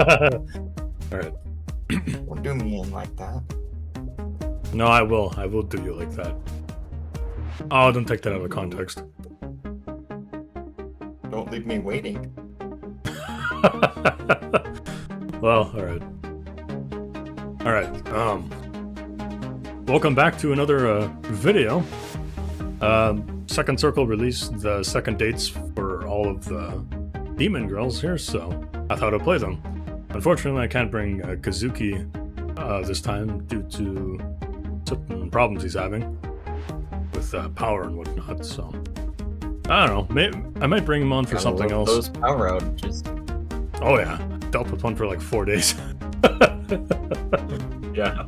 Alright. Don't do me in like that. No, I will. I will do you like that. Oh, don't take that out of context. Don't leave me waiting. Well, alright. Alright, welcome back to another video. Second Circle released the second dates for all of the demon girls here, so I thought I'd play them. Unfortunately, I can't bring Kazuki this time due to certain problems he's having with power and whatnot, so I don't know. Maybe I might bring him on for something else. Those power outages. Oh yeah, dealt with one for like 4 days. Yeah.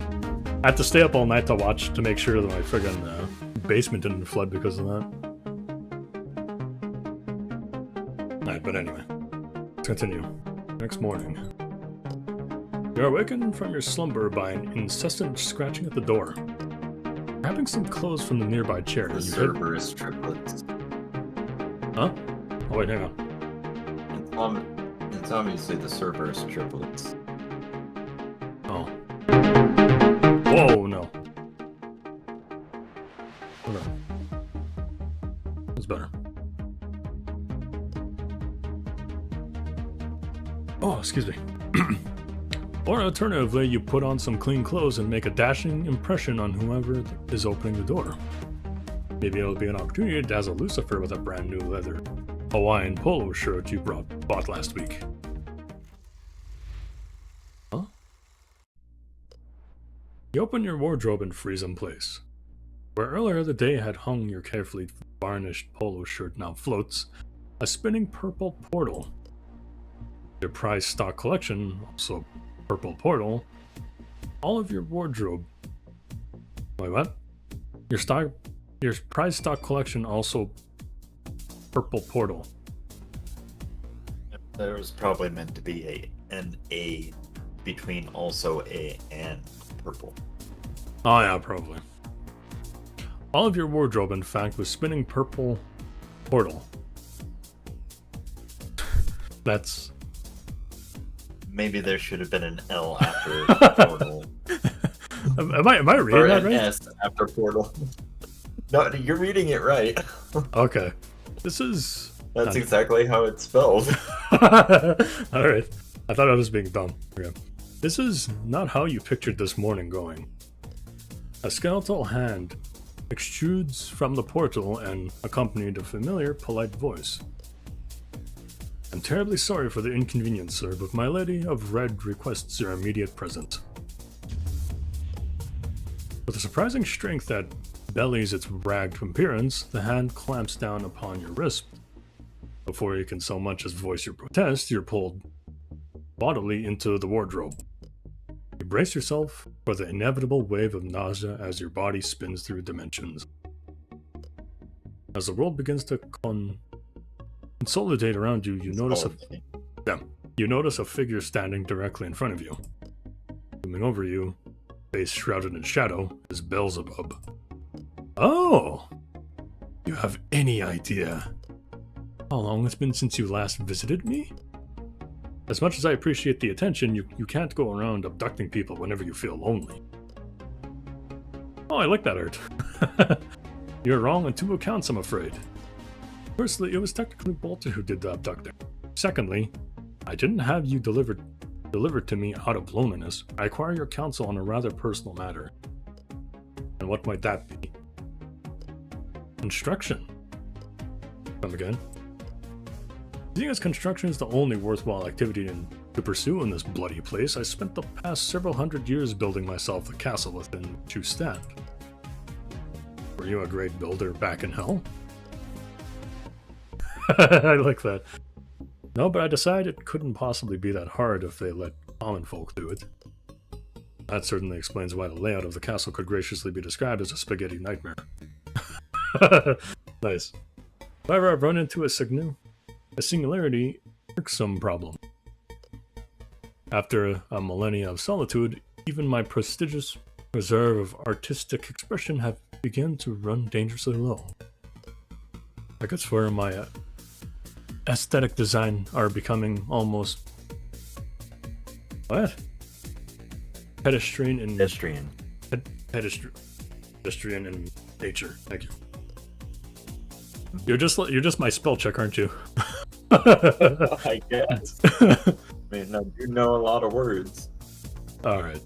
I had to stay up all night to watch to make sure that my friggin' basement didn't flood because of that. Alright, but anyway, let's continue. Next morning. You're awakened from your slumber by an incessant scratching at the door. Grabbing some clothes from the nearby chair, The you server is triplets. Huh? Oh wait, hang on. It's obviously the server is triplets. Oh. Whoa, no. Okay. That's better. Oh, excuse me. Or alternatively, you put on some clean clothes and make a dashing impression on whoever is opening the door. Maybe it'll be an opportunity to dazzle Lucifer with a brand new leather Hawaiian polo shirt you bought last week. Huh? You open your wardrobe and freeze in place. Where earlier the day had hung your carefully varnished polo shirt now floats a spinning purple portal. Your prized stock collection, also purple portal, all of your wardrobe. Wait, what? Your prize stock collection also purple portal. There was probably meant to be an A between also A and purple. Oh yeah, probably. All of your wardrobe, in fact, was spinning purple portal. That's... Maybe there should have been an L after portal. Am I reading Or that an right? S after portal. No, you're reading it right. Okay. This is... That's exactly how it's spelled. Alright. I thought I was being dumb. Okay. This is not how you pictured this morning going. A skeletal hand extrudes from the portal and accompanied a familiar, polite voice. I'm terribly sorry for the inconvenience, sir, but my Lady of Red requests your immediate presence. With a surprising strength that bellies its ragged appearance, the hand clamps down upon your wrist. Before you can so much as voice your protest, you're pulled bodily into the wardrobe. You brace yourself for the inevitable wave of nausea as your body spins through dimensions. As the world begins to consolidate around you, you notice a figure standing directly in front of you. Looming over you, face shrouded in shadow, is Beelzebub. Oh! You have any idea how long it's been since you last visited me? As much as I appreciate the attention, you can't go around abducting people whenever you feel lonely. Oh, I like that art. You're wrong on 2 accounts, I'm afraid. Firstly, it was technically Bolter who did the abducting. Secondly, I didn't have you delivered to me out of loneliness. I require your counsel on a rather personal matter. And what might that be? Construction. Come again. Seeing as construction is the only worthwhile activity to pursue in this bloody place, I spent the past several hundred years building myself the castle within which you stand. Were you a great builder back in hell? I like that. No, but I decided it couldn't possibly be that hard if they let common folk do it. That certainly explains why the layout of the castle could graciously be described as a spaghetti nightmare. Nice. However, I've run into a singularity irksome problem. After a millennia of solitude, even my prestigious reserve of artistic expression have begun to run dangerously low. I could swear my aesthetic design are becoming almost What? Pedestrian in Pedestrian. pedestrian in nature. Thank you. You're just my spell check, aren't you? I guess. I mean, I do know a lot of words. All right.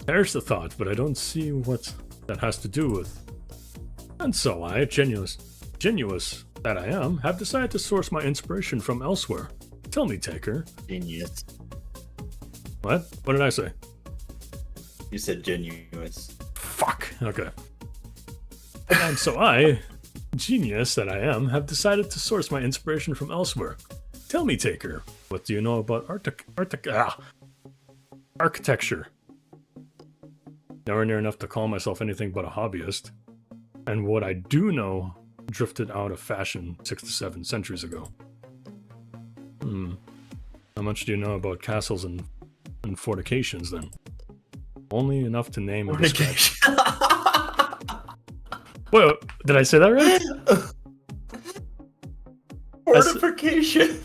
There's the thought, but I don't see what that has to do with. And so I, genius that I am, have decided to source my inspiration from elsewhere. Tell me, Taker. Genius. What? What did I say? You said genuous. Fuck. Okay. And so I, genius that I am, have decided to source my inspiration from elsewhere. Tell me, Taker, what do you know about architecture? Nowhere near enough to call myself anything but a hobbyist. And what I do know drifted out of fashion 6 to 7 centuries ago. How much do you know about castles and fortifications, then? Only enough to name and describe. Wait, did I say that right? Fortification.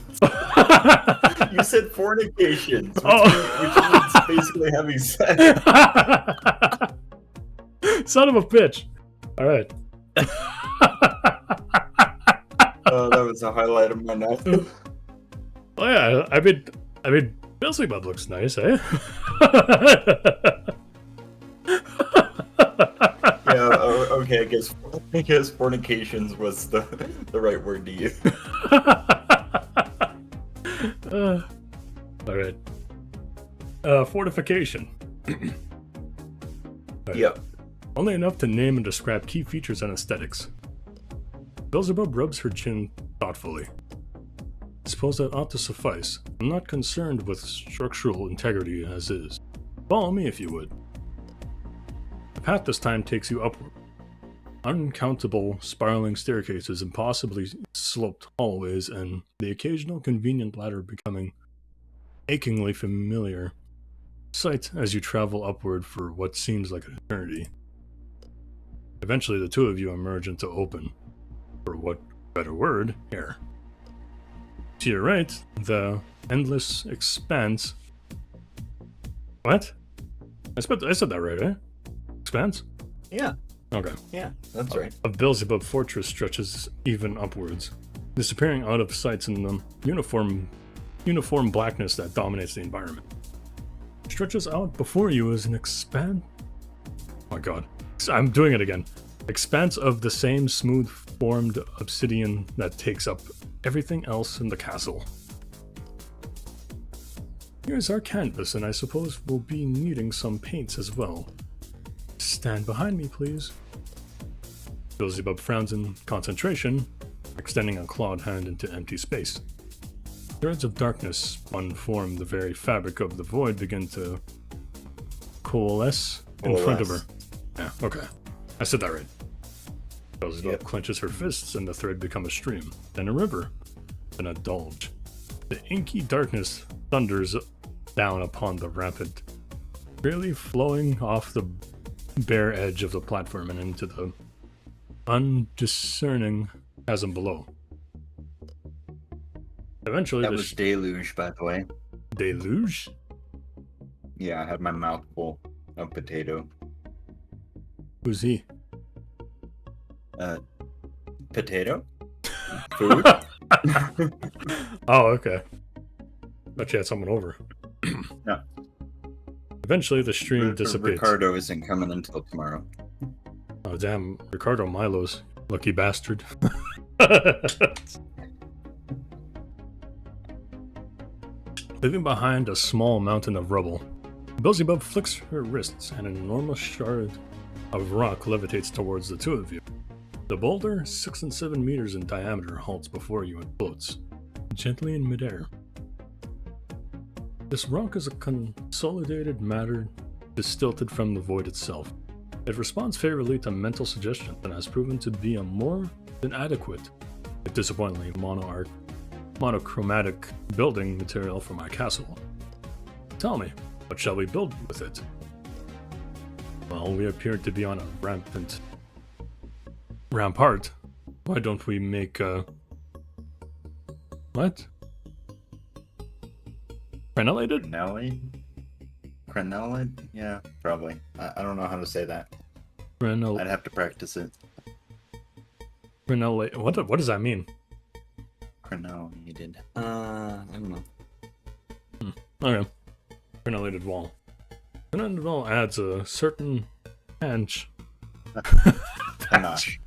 You said fornications, which means basically having sex. Son of a bitch. All right. Oh, that was a highlight of my night. Oh yeah, I mean, Beelzebub looks nice, eh? Yeah. Okay. I guess fornications was the right word to use. All right. Fortification. Right. Yep. Only enough to name and describe key features and aesthetics. Beelzebub rubs her chin thoughtfully. Suppose that ought to suffice. I'm not concerned with structural integrity as is. Follow me if you would. The path this time takes you upward. Uncountable spiraling staircases, impossibly sloped hallways, and the occasional convenient ladder becoming achingly familiar sight as you travel upward for what seems like an eternity. Eventually, the two of you emerge into open, for what better word, air. To your right, the endless expanse. What? I said that right, eh? Expanse? Yeah. Okay. Yeah, that's right. A Beelzebub fortress stretches even upwards, disappearing out of sight in the uniform blackness that dominates the environment. Stretches out before you is an oh my god. I'm doing it again. Expanse of the same smooth-formed obsidian that takes up everything else in the castle. Here's our canvas, and I suppose we'll be needing some paints as well. Stand behind me, please. Beelzebub frowns in concentration, extending a clawed hand into empty space. Threads of darkness unform the very fabric of the void begin to coalesce in front of her. Yeah, okay. I said that right. Beelzebub clenches her fists and the thread become a stream, then a river, then a bulge. The inky darkness thunders down upon the rapid, really flowing off the bare edge of the platform and into the undiscerning chasm below. Eventually, that was deluge, by the way. Deluge? Yeah, I had my mouth full of potato. Who's he? Potato? Food? Oh, okay. Thought you had someone over. No. Eventually, the stream dissipates. Ricardo isn't coming until tomorrow. Oh, damn. Ricardo Milo's. Lucky bastard. Leaving behind a small mountain of rubble, Beelzebub flicks her wrists and an enormous shard of rock levitates towards the two of you. The boulder, 6 and 7 meters in diameter, halts before you and floats, gently in midair. This rock is a consolidated matter distilled from the void itself. It responds favorably to mental suggestion and has proven to be a more than adequate, if disappointingly monochromatic building material for my castle. Tell me, what shall we build with it? Well, we appear to be on a rampart. Why don't we make a... What? Crenellated? Crenellid? Yeah, probably. I don't know how to say that. I'd have to practice it. Crenellate. What does that mean? Crenellated. I don't know. Okay. Crenellated wall. Crenellated wall adds a certain panache. Panache.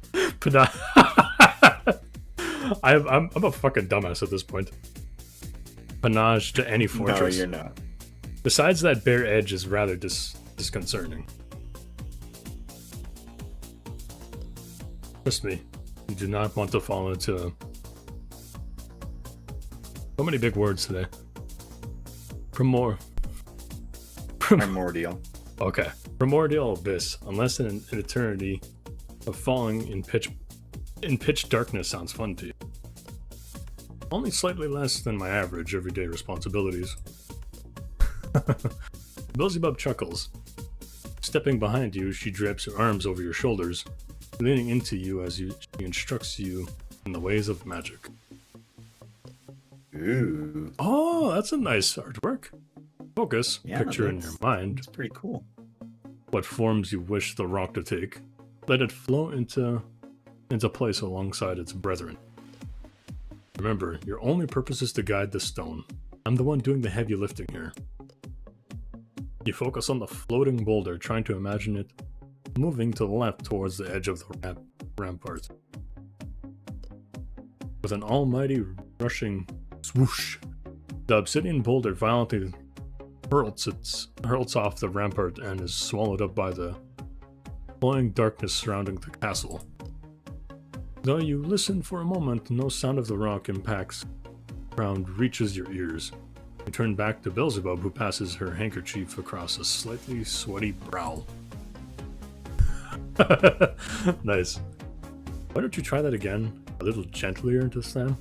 I'm a fucking dumbass at this point. Panache to any fortress. No, you're not. Besides that bare edge is rather disconcerting. Trust me, you do not want to fall into... So many big words today. Primordial. Okay. Primordial abyss. Unless an eternity of falling in pitch darkness sounds fun to you. Only slightly less than my average everyday responsibilities. Beelzebub chuckles. Stepping behind you, she drapes her arms over your shoulders, leaning into you as she instructs you in the ways of magic. Ooh. Oh, that's a nice artwork. Focus, Yeah, picture in your mind It's pretty cool. what forms you wish the rock to take. Let it flow into place alongside its brethren. Remember, your only purpose is to guide the stone. I'm the one doing the heavy lifting here. You focus on the floating boulder, trying to imagine it moving to the left towards the edge of the rampart. With an almighty rushing swoosh, the obsidian boulder violently hurls off the rampart and is swallowed up by the flowing darkness surrounding the castle. Though you listen for a moment, no sound of the rock impacts ground reaches your ears. You turn back to Beelzebub, who passes her handkerchief across a slightly sweaty brow. Nice. Why don't you try that again? A little gentler this time?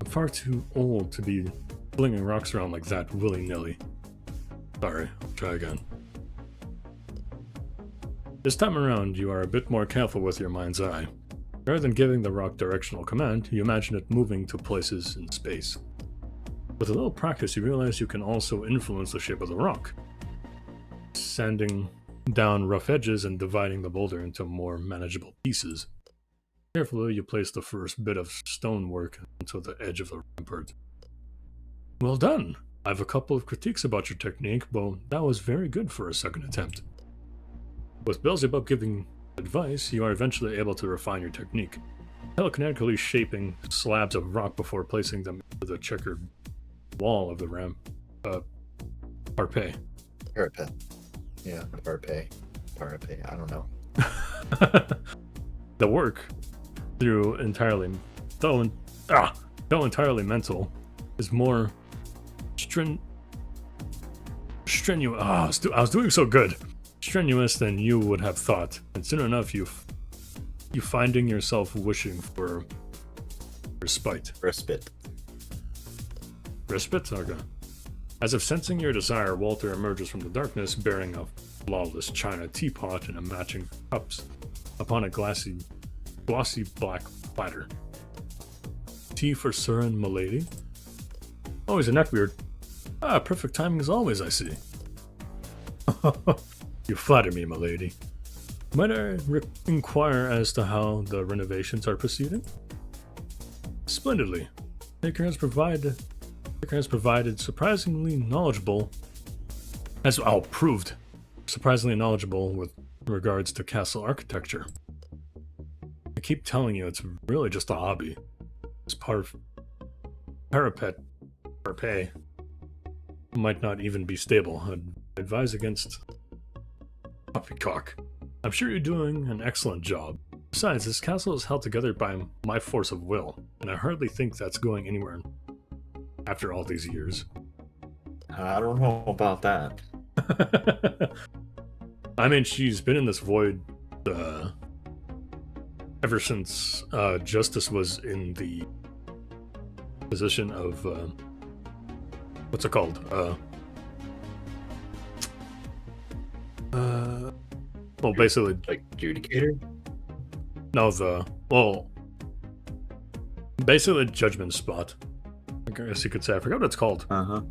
I'm far too old to be flinging rocks around like that willy-nilly. Sorry, I'll try again. This time around, you are a bit more careful with your mind's eye. Rather than giving the rock directional command, you imagine it moving to places in space. With a little practice, you realize you can also influence the shape of the rock, sanding down rough edges and dividing the boulder into more manageable pieces. Carefully, you place the first bit of stonework onto the edge of the rampart. Well done! I have a couple of critiques about your technique, but that was very good for a second attempt. With Beelzebub giving advice, you are eventually able to refine your technique, telekinetically shaping slabs of rock before placing them into the checkered wall of the parapet. Parapet. Yeah, parapet. I don't know. The work, though entirely mental, is more strenuous. I was doing so good. Strenuous than you would have thought, and soon enough you finding yourself wishing for respite. Respite. Okay. As if sensing your desire, Walter emerges from the darkness bearing a flawless china teapot and a matching cups upon a glossy black platter. Tea for Sir and Milady? Oh, he's a neckbeard. Ah, perfect timing as always, I see. You flatter me, milady. Might I inquire as to how the renovations are proceeding? Splendidly. Helltaker has provided surprisingly knowledgeable, proved surprisingly knowledgeable with regards to castle architecture. I keep telling you, it's really just a hobby. This parapet might not even be stable. I'd advise against poppycock. I'm sure you're doing an excellent job. Besides, this castle is held together by my force of will, and I hardly think that's going anywhere after all these years. I don't know about that. I mean, she's been in this void ever since Justice was in the position of what's it called? Well, basically, Like Judicator? no, basically Judgment Spot. I guess you could say. I forgot what it's called. Uh-huh.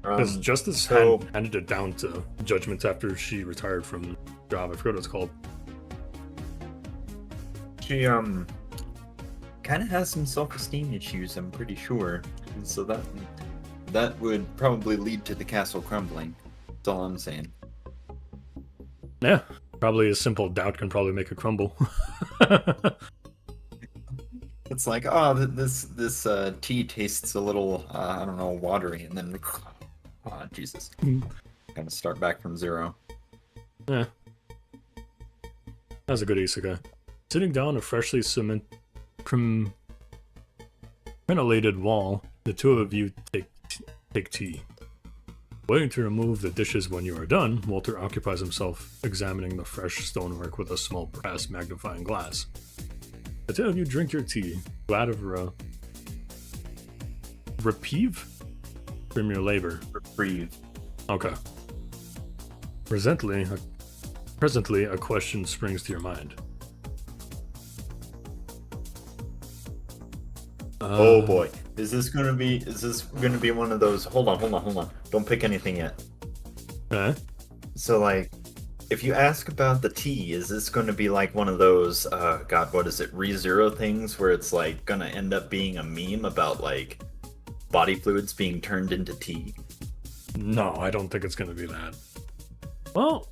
Because Justice handed it down to Judgment after she retired from the job. I forgot what it's called. She kind of has some self-esteem issues, I'm pretty sure. And so that would probably lead to the castle crumbling. That's all I'm saying. Yeah, probably a simple doubt can probably make it crumble. It's like, oh, this tea tastes a little, I don't know, watery, and then, oh, Jesus. Gotta start back from zero. Yeah. That's a good isekai. Sitting down a freshly crenellated wall, the two of you take tea. Waiting to remove the dishes when you are done, Walter occupies himself examining the fresh stonework with a small brass magnifying glass. The two of you drink your tea, glad of reprieve from your labor. Reprieve. Okay. Presently, a question springs to your mind. Oh boy, is this gonna be one of those? Hold on. Don't pick anything yet. So like, if you ask about the tea, is this going to be like one of those, God, what is it, ReZero things where it's like gonna end up being a meme about like body fluids being turned into tea? No, I don't think it's gonna be that. Well,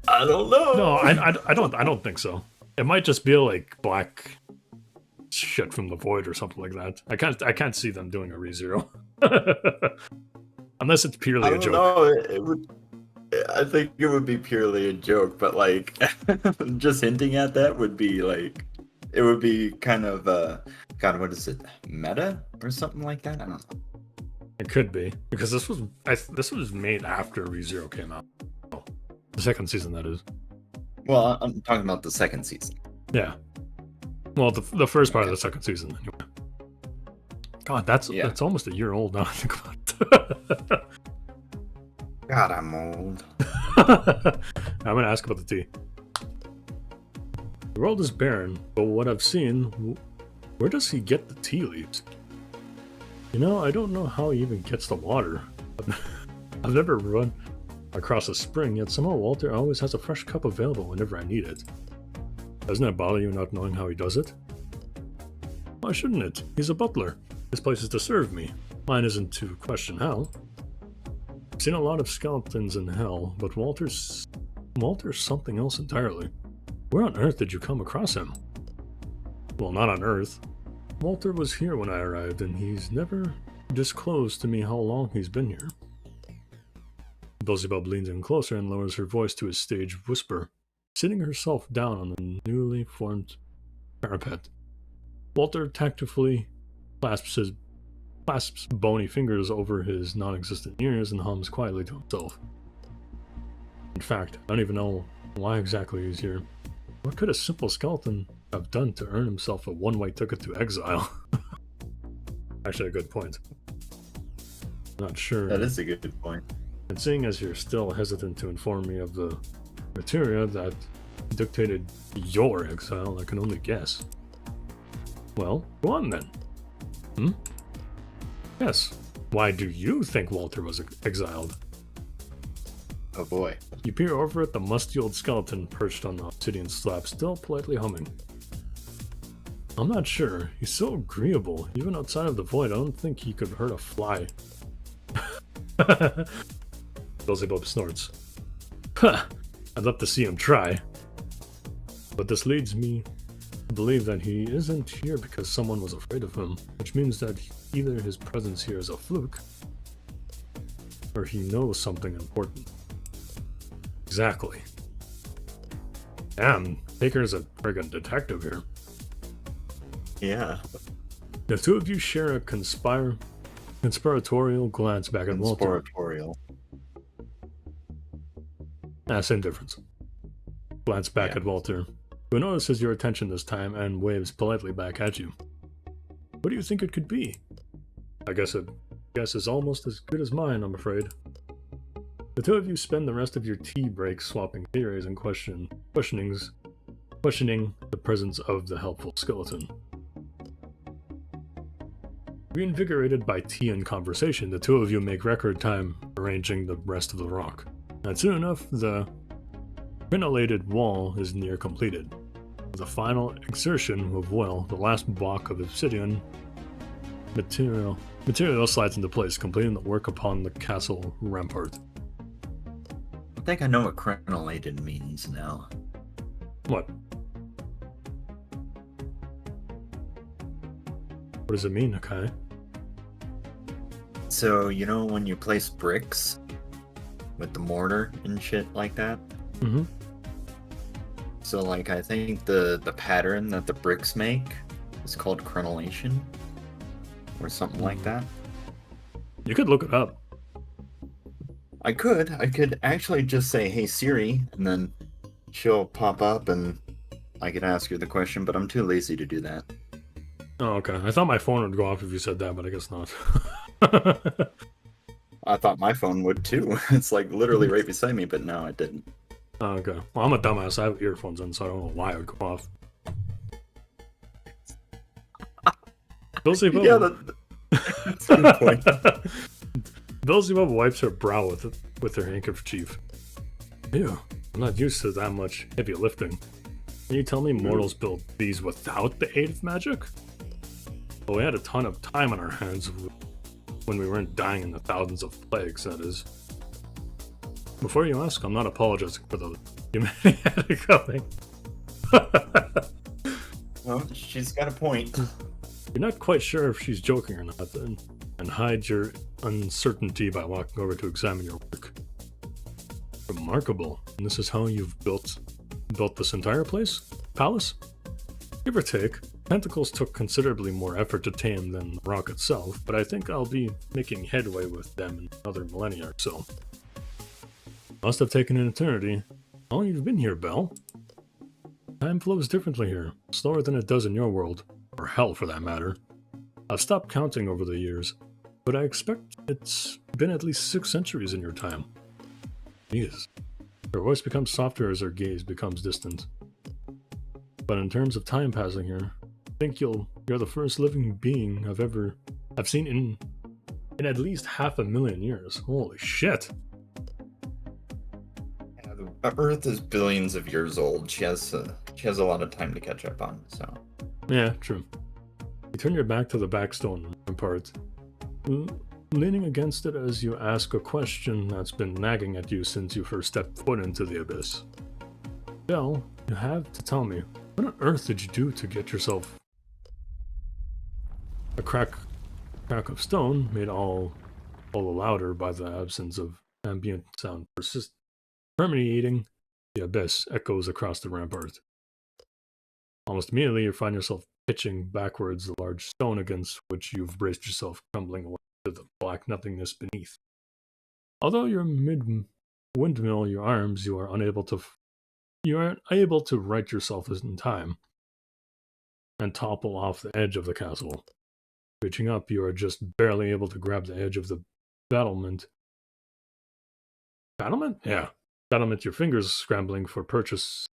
I don't know. No, I don't think so. It might just be like black shit from the void or something like that. I can't see them doing a ReZero. Unless it's purely a joke. No, it would. I think it would be purely a joke, but like, just hinting at that would be like, it would be kind of, God, what is it, meta or something like that? I don't know. It could be because this was made after ReZero came out. Oh, the second season, that is. Well, I'm talking about the second season. Yeah. Well, the first part of the second season, anyway. God, that's almost a year old now. I think about it. God, I'm old. I'm gonna ask about the tea. The world is barren, but what I've seen, where does he get the tea leaves? You know, I don't know how he even gets the water. I've never run across a spring, yet somehow Walter always has a fresh cup available whenever I need it. Doesn't that bother you not knowing how he does it? Why shouldn't it? He's a butler. His place is to serve me. Mine isn't to question how. I've seen a lot of skeletons in hell, but Walter's something else entirely. Where on earth did you come across him? Well, not on Earth. Walter was here when I arrived, and he's never disclosed to me how long he's been here. Beelzebub leans in closer and lowers her voice to a stage whisper, sitting herself down on the newly formed parapet. Walter tactfully clasps bony fingers over his non-existent ears and hums quietly to himself. In fact, I don't even know why exactly he's here. What could a simple skeleton have done to earn himself a one-way ticket to exile? Actually, a good point. Not sure. That is a good point. And seeing as you're still hesitant to inform me of the materia that dictated your exile, I can only guess. Well, go on then. Yes. Why do you think Walter was exiled? Oh boy. You peer over at the musty old skeleton perched on the obsidian slab, still politely humming. I'm not sure. He's so agreeable. Even outside of the void, I don't think he could hurt a fly. Beelzebub snorts. Ha! I'd love to see him try. But this leads me to believe that he isn't here because someone was afraid of him, which means that either his presence here is a fluke, or he knows something important. Exactly. Damn, Taker's a friggin' detective here. Yeah. The two of you share a conspiratorial glance back at Walter. Conspiratorial. Same difference. Glance back at Walter, who notices your attention this time and waves politely back at you. What do you think it could be? I guess a guess is almost as good as mine, I'm afraid. The two of you spend the rest of your tea break swapping theories and questioning the presence of the helpful skeleton. Reinvigorated by tea and conversation, the two of you make record time rearranging the rest of the rock. And soon enough, the crenellated wall is near completed. With a final exertion of will, the last block of obsidian material slides into place, completing the work upon the castle rampart. I think I know what crenellated means now. What? What does it mean, okay? So, you know when you place bricks with the mortar and shit like that? Mm-hmm. So, like, I think the pattern that the bricks make is called crenellation. Or something like that. You could look it up. I could actually just say, hey Siri, and then she'll pop up and I could ask her the question, but I'm too lazy to do that. Oh, okay. I thought my phone would go off if you said that, but I guess not. I thought my phone would too. It's like literally right beside me, but no, it didn't. Oh, okay. Well, I'm a dumbass. I have earphones in, so I don't know why it would go off. Beelzebub. Yeah, that's a good point. Beelzebub wipes her brow with her handkerchief. Ew, I'm not used to that much heavy lifting. Can you tell me mortals built these without the aid of magic? Well, we had a ton of time on our hands when we weren't dying in the thousands of plagues, that is. Before you ask, I'm not apologizing for the humanity had it coming. Well, she's got a point. You're not quite sure if she's joking or not, then, and hide your uncertainty by walking over to examine your work. Remarkable. And this is how you've built this entire palace? Give or take. Tentacles took considerably more effort to tame than the rock itself, but I think I'll be making headway with them in another millennia or so. Must have taken an eternity. How long you've been here, Belle? Time flows differently here, slower than it does in your world, or hell for that matter. I've stopped counting over the years, but I expect it's been at least 6 centuries in your time. Jesus. Her voice becomes softer as her gaze becomes distant. But in terms of time passing here, I think you're the first living being I've seen in at least 500,000 years. Holy shit. Yeah, the Earth is billions of years old. She has a lot of time to catch up on, so. Yeah, true. You turn your back to the backstone part, leaning against it as you ask a question that's been nagging at you since you first stepped foot into the abyss. Belle, you have to tell me, what on earth did you do to get yourself a crack of stone made all the louder by the absence of ambient sound permeating the abyss echoes across the rampart. Almost immediately you find yourself pitching backwards the large stone against which you've braced yourself, crumbling away to the black nothingness beneath. Although you're mid-windmill your arms, you aren't able to right yourself in time and topple off the edge of the castle. Reaching up, you are just barely able to grab the edge of the battlement. Battlement? Yeah. Battlement, your fingers scrambling for purchase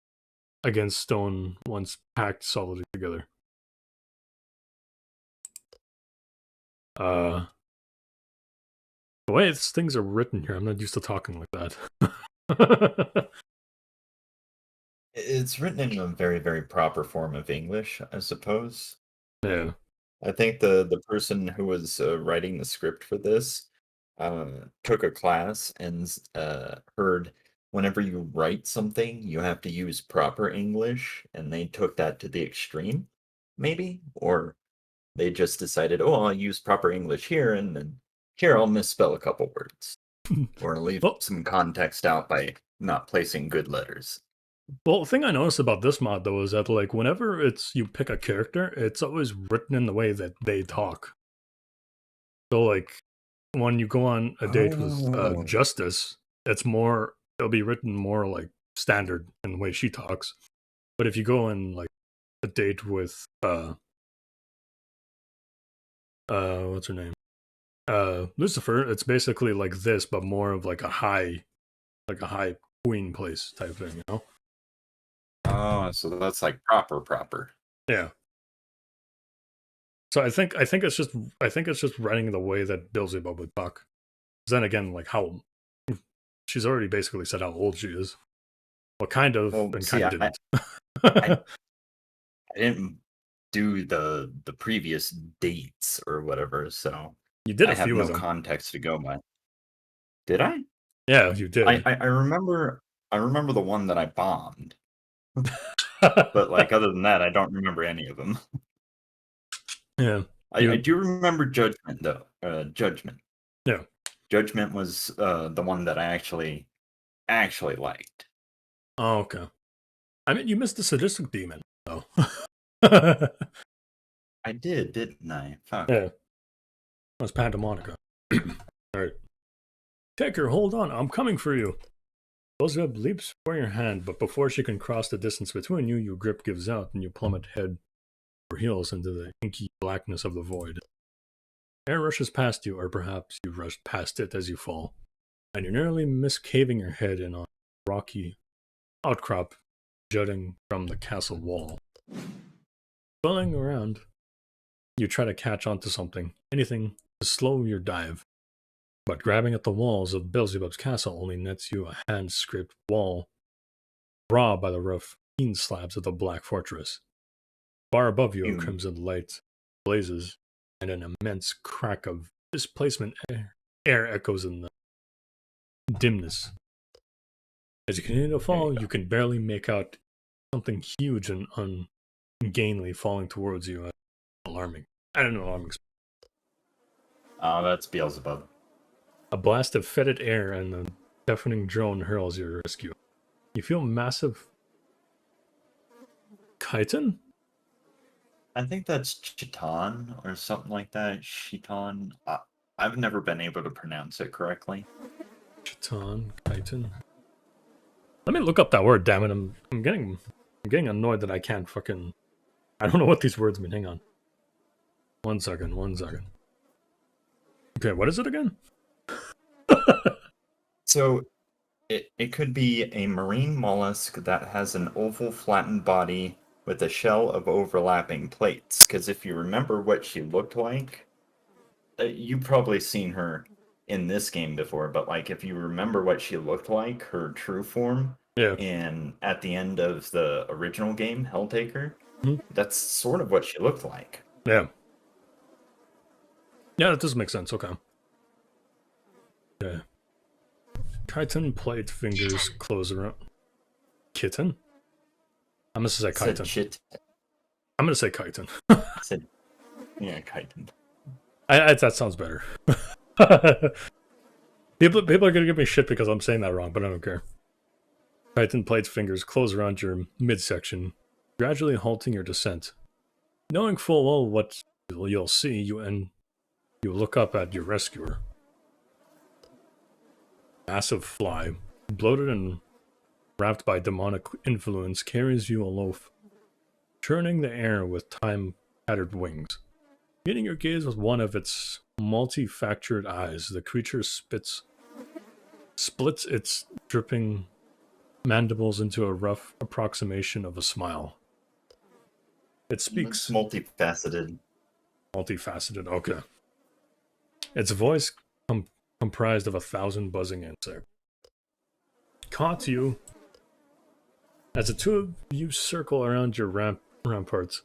against stone once packed solidly together. The way things are written here, I'm not used to talking like that. It's written in a very, very proper form of English, I suppose. Yeah. I think the person who was writing the script for this took a class and heard whenever you write something, you have to use proper English, and they took that to the extreme, maybe, or they just decided, oh, I'll use proper English here, and then here I'll misspell a couple words, or leave some context out by not placing good letters. Well, the thing I noticed about this mod, though, is that, like, whenever you pick a character, it's always written in the way that they talk. So, like, when you go on a date with Justice, it'll be written more, like, standard in the way she talks. But if you go on, like, a date with, what's her name? Lucifer, it's basically like this, but more of, like a high queen place type thing, you know? Oh, so that's like proper. Yeah. So I think it's just writing the way that Beelzebub would talk. Then again, like how she's already basically said how old she is. Well, kind of, Well, and see, kind of didn't. I didn't do the previous dates or whatever, so You did I a have few of no them. context to go by. Did I? Yeah, you did. I remember the one that I bombed, but like other than that, I don't remember any of them. Yeah. I do remember Judgment though. Judgment. Yeah. Judgment was the one that I actually liked. Oh, okay. I mean, you missed the sadistic demon, though. I did, didn't I? Fuck. Yeah. That's Pandemonica. Alright. Taker, hold on. I'm coming for you. Beelzebub leaps for your hand, but before she can cross the distance between you, your grip gives out and you plummet head over heels into the inky blackness of the void. Air rushes past you, or perhaps you rush past it as you fall, and you nearly miss caving your head in on a rocky outcrop jutting from the castle wall. Spilling around, you try to catch onto something, anything to slow your dive. But grabbing at the walls of Beelzebub's castle only nets you a hand-scraped wall, raw by the rough hewn slabs of the black fortress. Far above you, a crimson light blazes, and an immense crack of displacement air echoes in the dimness. As you continue to fall, you can barely make out something huge and ungainly falling towards you. Alarming. I don't know. Alarming. Oh, that's Beelzebub. A blast of fetid air and a deafening drone hurls your rescue. You feel massive. Chiton? I think that's Chiton or something like that. Chiton. I've never been able to pronounce it correctly. Chiton, Chiton. Let me look up that word. Damn it! I'm getting annoyed that I can't fucking. I don't know what these words mean. Hang on. 1 second. 1 second. Okay, what is it again? So, it could be a marine mollusk that has an oval flattened body with a shell of overlapping plates. Because if you remember what she looked like, you've probably seen her in this game before, but like if you remember what she looked like, her true form, Yeah. and at the end of the original game, Helltaker, Mm-hmm. that's sort of what she looked like. Yeah. Yeah, that does make sense. Okay. Yeah. Chiton plate fingers close around. Kitten? I'm gonna say Chiton. I'm gonna say Chiton. Said, yeah, Chiton. That sounds better. People are gonna give me shit because I'm saying that wrong, but I don't care. Chiton plate's fingers close around your midsection, gradually halting your descent. Knowing full well what you'll see, you look up at your rescuer. Massive fly, bloated and wrapped by demonic influence, carries you a loaf, churning the air with time-tattered wings. Meeting your gaze with one of its multi-factured eyes, the creature splits its dripping mandibles into a rough approximation of a smile. It speaks. It's multifaceted. Multifaceted, okay. Its voice comprised of 1,000 buzzing insects. Caught you. As the two of you circle around your ramparts,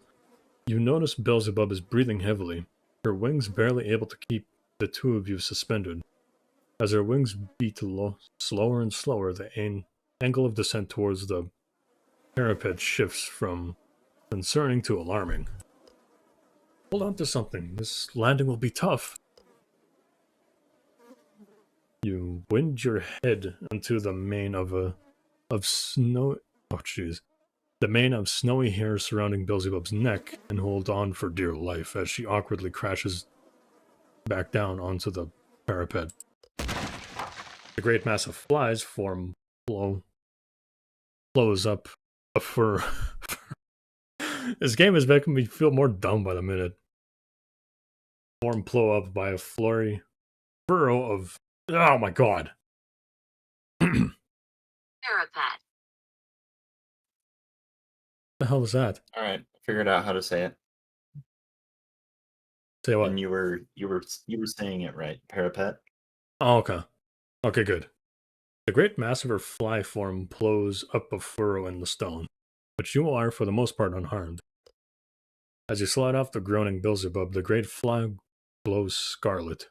you notice Beelzebub is breathing heavily, her wings barely able to keep the two of you suspended. As her wings beat slower and slower, the angle of descent towards the parapet shifts from concerning to alarming. Hold on to something. This landing will be tough. You wind your head into the mane of snow. Oh, jeez. The mane of snowy hair surrounding Beelzebub's neck and hold on for dear life as she awkwardly crashes back down onto the parapet. The great mass of flies flows up a fur. This game is making me feel more dumb by the minute. Blow up by a furrow of. Oh my god. Parapet. The hell was that? All right, figured out how to say it. Say what? And you were saying it right. Parapet. Oh, okay. Okay, good. The great mass of her fly form plows up a furrow in the stone, but you are, for the most part, unharmed. As you slide off the groaning Beelzebub, the great fly glows scarlet.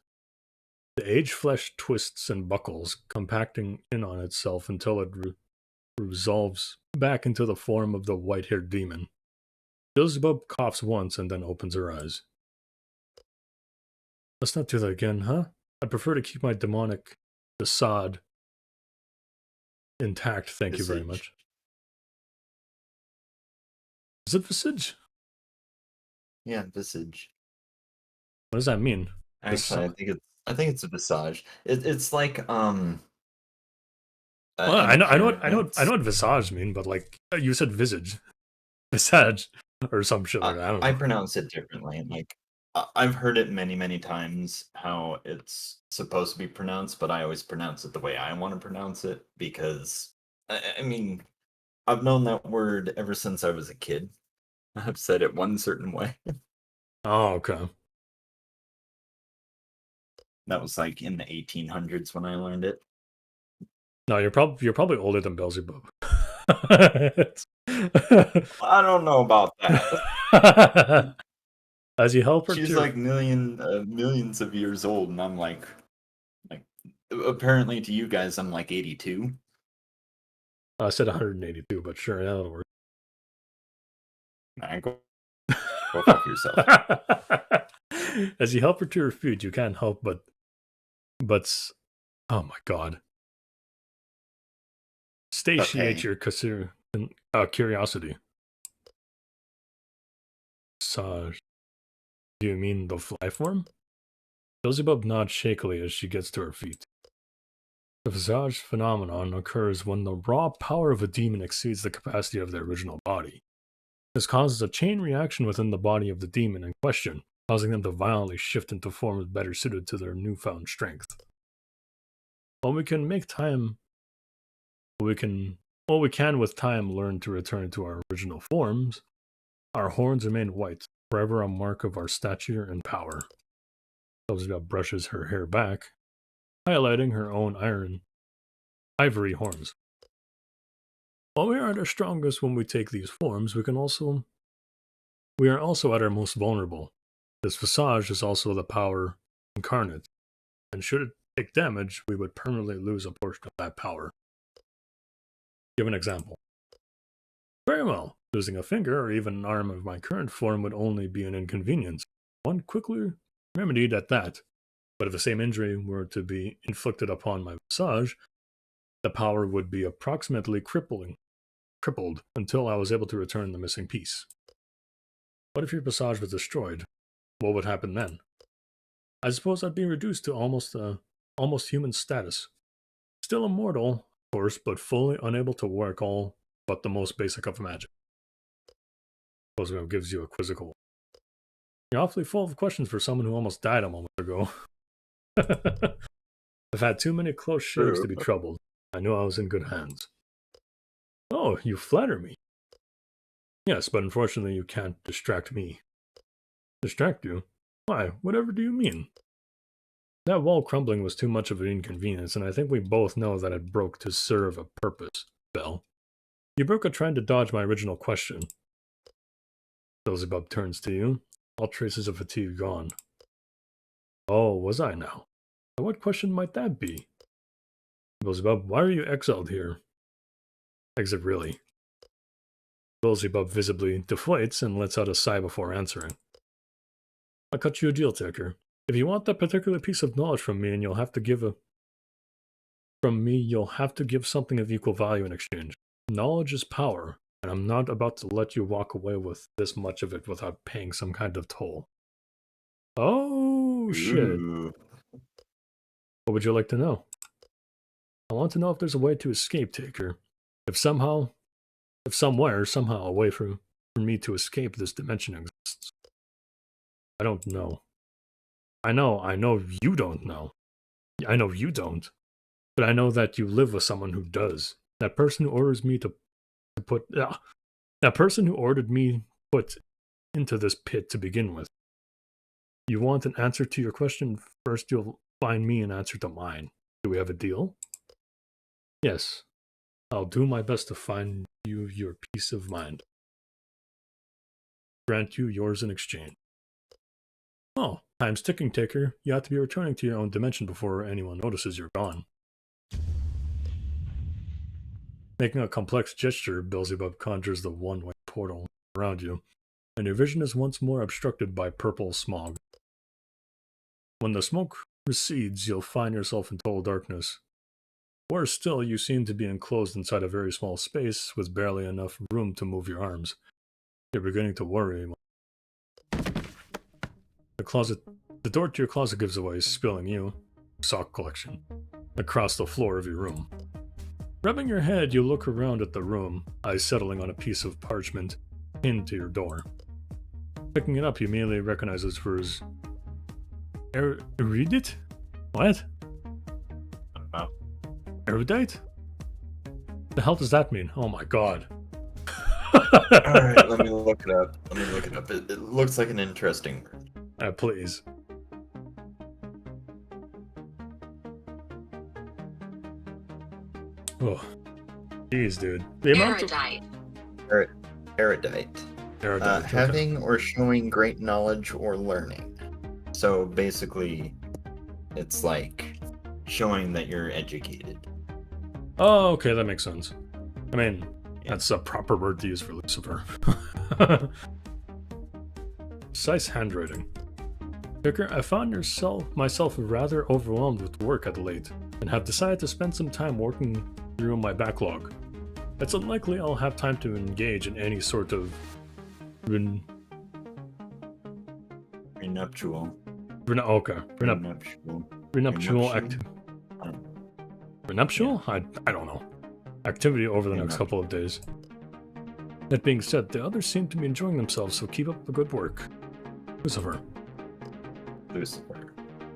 The aged flesh twists and buckles, compacting in on itself until it resolves back into the form of the white-haired demon. Beelzebub coughs once and then opens her eyes. Let's not do that again, huh? I'd prefer to keep my demonic facade intact, thank you very Visage. much. Is it visage? Yeah, visage. What does that mean? Actually, I think it's a visage. It's like Well, an I know appearance. what visage mean, but like you said, visage, visage, or some shit like that. I don't I know. pronounce it differently. Like I've heard it many times how it's supposed to be pronounced, but I always pronounce it the way I want to pronounce it because I mean I've known that word ever since I was a kid. I've said it one certain way. Oh, okay. That was like in the 1800s when I learned it. No, you're probably older than Beelzebub. I don't know about that. As you help her She's to, like millions of years old, and I'm like apparently to you guys, I'm like 82. I said 182, but sure, that'll work. Nah, go fuck yourself. As you help her to her feet, you can't help but oh my god, satiate Okay. your curiosity. Massage. Do you mean the fly form? Beelzebub nods shakily as she gets to her feet. The visage phenomenon occurs when the raw power of a demon exceeds the capacity of their original body. This causes a chain reaction within the body of the demon in question, causing them to violently shift into forms better suited to their newfound strength. While we can make time, while we can with time learn to return to our original forms, our horns remain white, forever a mark of our stature and power. Beelzebub brushes her hair back, highlighting her own ivory horns. While we are at our strongest when we take these forms, we are also at our most vulnerable. This visage is also the power incarnate, and should it take damage, we would permanently lose a portion of that power. Give an example. Very well, losing a finger or even an arm of my current form would only be an inconvenience, one quickly remedied at that. But if the same injury were to be inflicted upon my visage, the power would be approximately crippled until I was able to return the missing piece. What if your visage was destroyed? What would happen then? I suppose I'd be reduced to almost human status. Still immortal, of course, but fully unable to work all but the most basic of magic. Beelzebub gives you a quizzical. You're awfully full of questions for someone who almost died a moment ago. I've had too many close shaves to True. be troubled. I knew I was in good hands. Oh, you flatter me. Yes, but unfortunately you can't distract me. Distract you? Why, whatever do you mean? That wall crumbling was too much of an inconvenience, and I think we both know that it broke to serve a purpose, Belle. You broke it trying to dodge my original question. Beelzebub turns to you, all traces of fatigue gone. Oh, was I now? And what question might that be? Beelzebub, why are you exiled here? Exit really. Beelzebub visibly deflates and lets out a sigh before answering. I'll cut you a deal, Taker. If you want that particular piece of knowledge from me, you'll have to give something of equal value in exchange. Knowledge is power, and I'm not about to let you walk away with this much of it without paying some kind of toll. Oh, shit. Ooh. What would you like to know? I want to know if there's a way to escape, Taker. If somewhere, somehow, a way for me to escape this dimension exists. I don't know. I know you don't know. I know you don't. But I know that you live with someone who does. That person who orders me to put... that person who ordered me put into this pit to begin with. You want an answer to your question? First, you'll find me an answer to mine. Do we have a deal? Yes. I'll do my best to find you your peace of mind. Grant you yours in exchange. Oh, time's ticking, Taker. You have to be returning to your own dimension before anyone notices you're gone. Making a complex gesture, Beelzebub conjures the one-way portal around you, and your vision is once more obstructed by purple smog. When the smoke recedes, you'll find yourself in total darkness. Worse still, you seem to be enclosed inside a very small space with barely enough room to move your arms. You're beginning to worry. The door to your closet gives away, spilling you, sock collection, across the floor of your room. Rubbing your head, you look around at the room, eyes settling on a piece of parchment pinned to your door. Picking it up, you immediately recognize it for his... Erudite? What? Erudite? The hell does that mean? Oh my god. Alright, let me look it up. It looks like an interesting word. Please. Oh. Jeez, dude. The amount Erudite. Erudite. Erudite. Having or showing great knowledge or learning. So basically, it's like showing that you're educated. Oh, okay, that makes sense. I mean, Yeah. that's a proper word to use for Lucifer. Precise handwriting. Vicar, I found myself rather overwhelmed with work of late, and have decided to spend some time working through my backlog. It's unlikely I'll have time to engage in any sort of Prenuptial. Prenuptial activity. Prenuptial? I don't know. Activity over the next couple of days. That being said, the others seem to be enjoying themselves, so keep up the good work. Lucifer.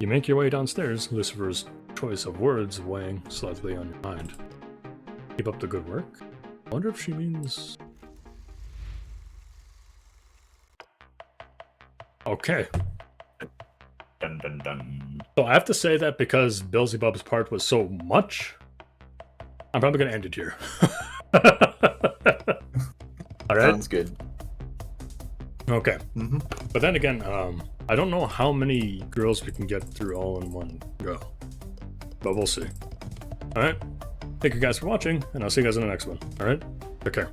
You make your way downstairs, Lucifer's choice of words weighing slightly on your mind. Keep up the good work? I wonder if she means... Okay. Dun dun dun. So I have to say that because Beelzebub's part was so much, I'm probably going to end it here. Alright? Sounds good. Okay. Mm-hmm. But then again, I don't know how many girls we can get through all in one go. But we'll see. Alright? Thank you guys for watching, and I'll see you guys in the next one. Alright? Take care.